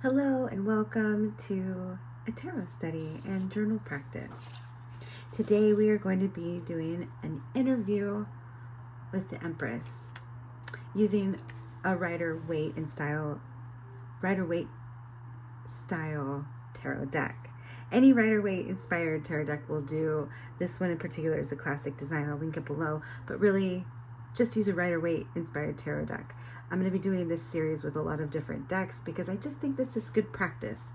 Hello and welcome to a tarot study and journal practice. Today we are going to be doing an interview with the Empress using a Rider-Waite-style tarot deck. Any Rider-Waite-inspired tarot deck will do. This one in particular is a classic design. I'll link it below, but really just use a Rider-Waite-inspired tarot deck. I'm going to be doing this series with a lot of different decks because I just think this is good practice.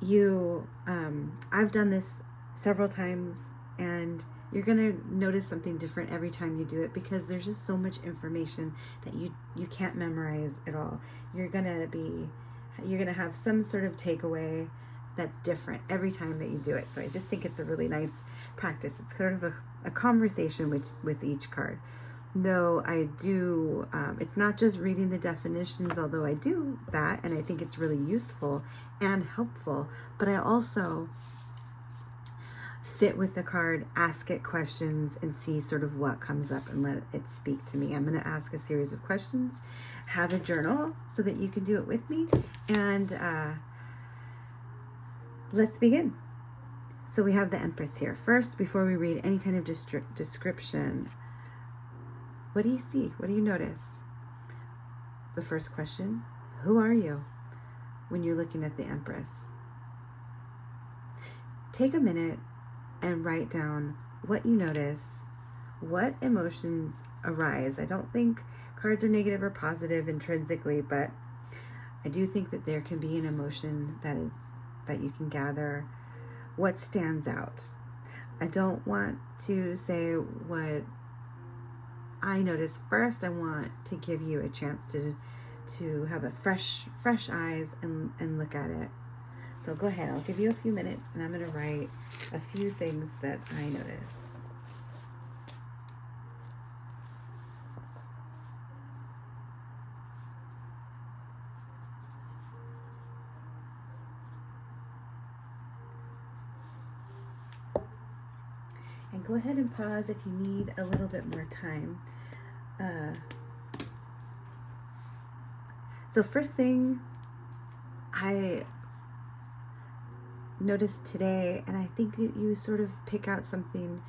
I've done this several times, and you're going to notice something different every time you do it because there's just so much information that you can't memorize at all. You're going to have some sort of takeaway that's different every time that you do it. So I just think it's a really nice practice. It's kind of a conversation with each card. Though I do, it's not just reading the definitions, although I do that, and I think it's really useful and helpful, but I also sit with the card, ask it questions, and see sort of what comes up and let it speak to me. I'm going to ask a series of questions, have a journal so that you can do it with me, and let's begin. So we have the Empress here. First, before we read any kind of description, what do you see? What do you notice? The first question, who are you when you're looking at the Empress? Take a minute and write down what you notice, what emotions arise. I don't think cards are negative or positive intrinsically, but I do think that there can be an emotion that you can gather. What stands out? I don't want to say what I notice first. I want to give you a chance to have a fresh eyes and look at it. So go ahead, I'll give you a few minutes and I'm going to write a few things that I notice. And go ahead and pause if you need a little bit more time. So first thing I noticed today, and I think that you sort of pick out something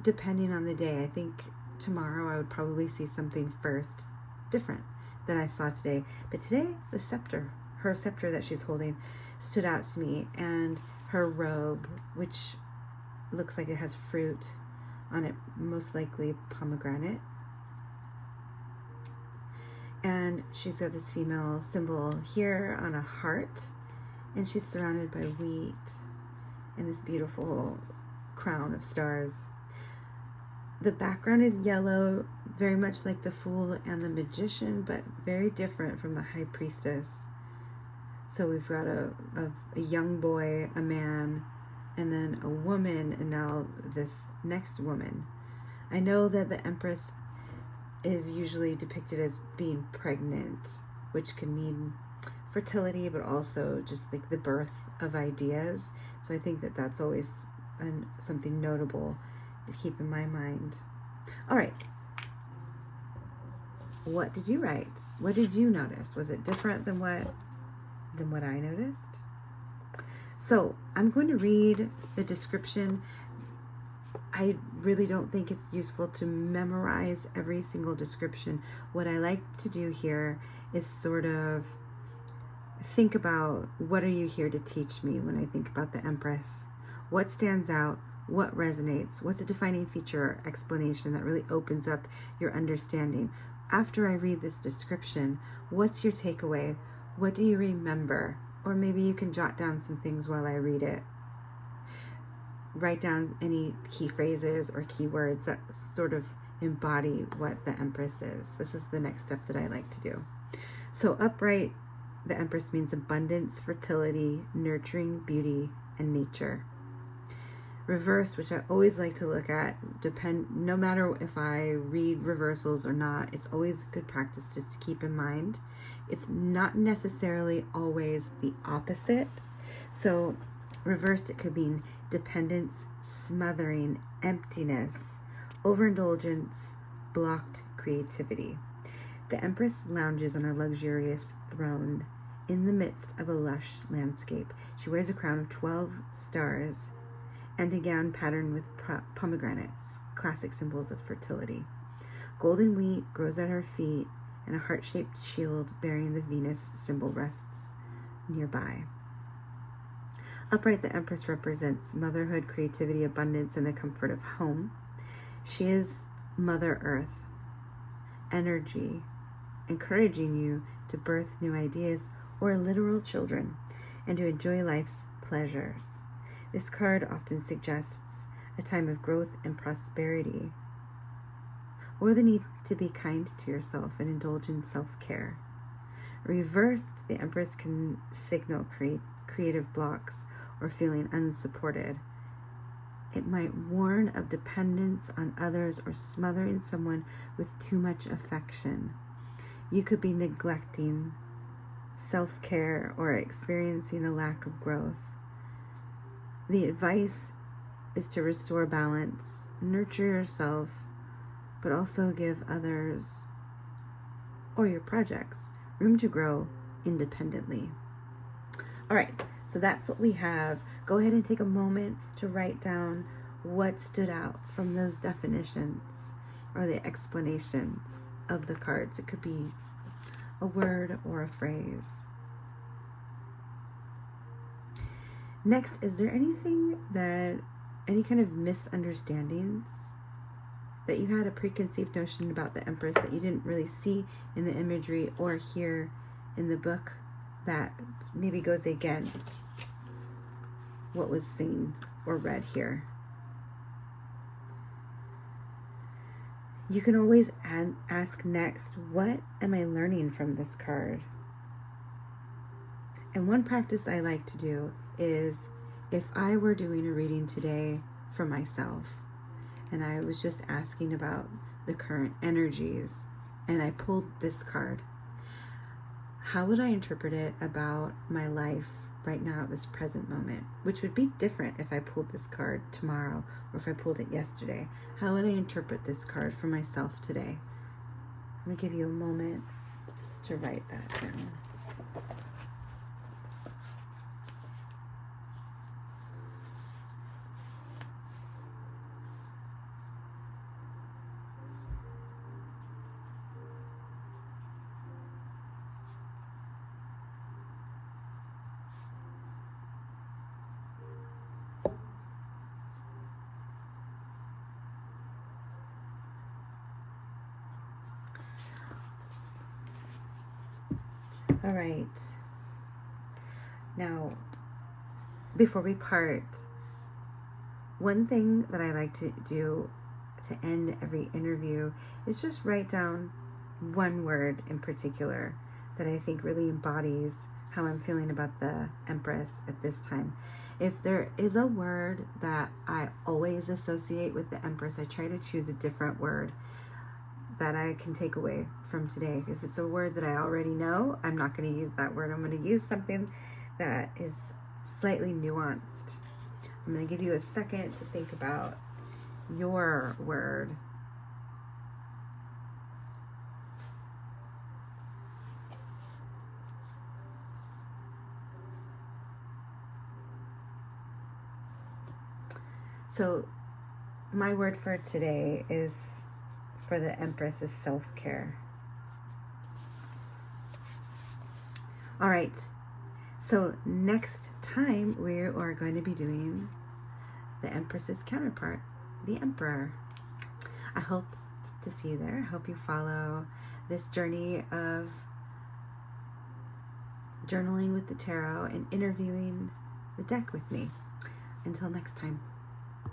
depending on the day. I think tomorrow I would probably see something first different than I saw today. But today, the scepter, her scepter that she's holding, stood out to me, and her robe, which looks like it has fruit on it, most likely pomegranate. And she's got this female symbol here on a heart, and she's surrounded by wheat and this beautiful crown of stars. The background is yellow, very much like the Fool and the Magician, but very different from the High Priestess. So we've got a young boy, a man, and then a woman, and now this next woman. I know that the Empress is usually depicted as being pregnant, which can mean fertility, but also just like the birth of ideas. So I think that that's always something notable to keep in my mind. All right. What did you write? What did you notice? Was it different than what I noticed? So I'm going to read the description. I really don't think it's useful to memorize every single description. What I like to do here is sort of think about, what are you here to teach me when I think about the Empress? What stands out? What resonates? What's a defining feature or explanation that really opens up your understanding? After I read this description, what's your takeaway? What do you remember? Or maybe you can jot down some things while I read it. Write down any key phrases or keywords that sort of embody what the Empress is. This is the next step that I like to do. So upright, the Empress means abundance, fertility, nurturing, beauty, and nature. Reverse, which I always like to look at, no matter if I read reversals or not, it's always good practice just to keep in mind. It's not necessarily always the opposite. So reversed, it could mean dependence, smothering, emptiness, overindulgence, blocked creativity. The Empress lounges on a luxurious throne in the midst of a lush landscape. She wears a crown of 12 stars and a gown patterned with pomegranates, classic symbols of fertility. Golden wheat grows at her feet, and a heart-shaped shield bearing the Venus symbol rests nearby. Upright, the Empress represents motherhood, creativity, abundance, and the comfort of home. She is Mother Earth, energy, encouraging you to birth new ideas or literal children and to enjoy life's pleasures. This card often suggests a time of growth and prosperity, or the need to be kind to yourself and indulge in self-care. Reversed, the Empress can signal creative blocks or feeling unsupported. It might warn of dependence on others or smothering someone with too much affection. You could be neglecting self-care or experiencing a lack of growth. The advice is to restore balance, nurture yourself, but also give others or your projects room to grow independently. All right, so that's what we have. Go ahead and take a moment to write down what stood out from those definitions or the explanations of the cards. It could be a word or a phrase. Next, is there any kind of misunderstandings that you had a preconceived notion about the Empress that you didn't really see in the imagery or hear in the book that maybe goes against what was seen or read here? You can always ask next, what am I learning from this card? And one practice I like to do is, if I were doing a reading today for myself and I was just asking about the current energies and I pulled this card, how would I interpret it about my life right now at this present moment? Which would be different if I pulled this card tomorrow or if I pulled it yesterday. How would I interpret this card for myself today? I'm going to give you a moment to write that down. All right. Now, before we part, one thing that I like to do to end every interview is just write down one word in particular that I think really embodies how I'm feeling about the Empress at this time. If there is a word that I always associate with the Empress, I try to choose a different word that I can take away from today. If it's a word that I already know, I'm not going to use that word. I'm going to use something that is slightly nuanced. I'm going to give you a second to think about your word. So my word for today is, for the Empress, is self-care. All right. So next time we are going to be doing the Empress's counterpart, the Emperor. I hope to see you there. I hope you follow this journey of journaling with the tarot and interviewing the deck with me. Until next time.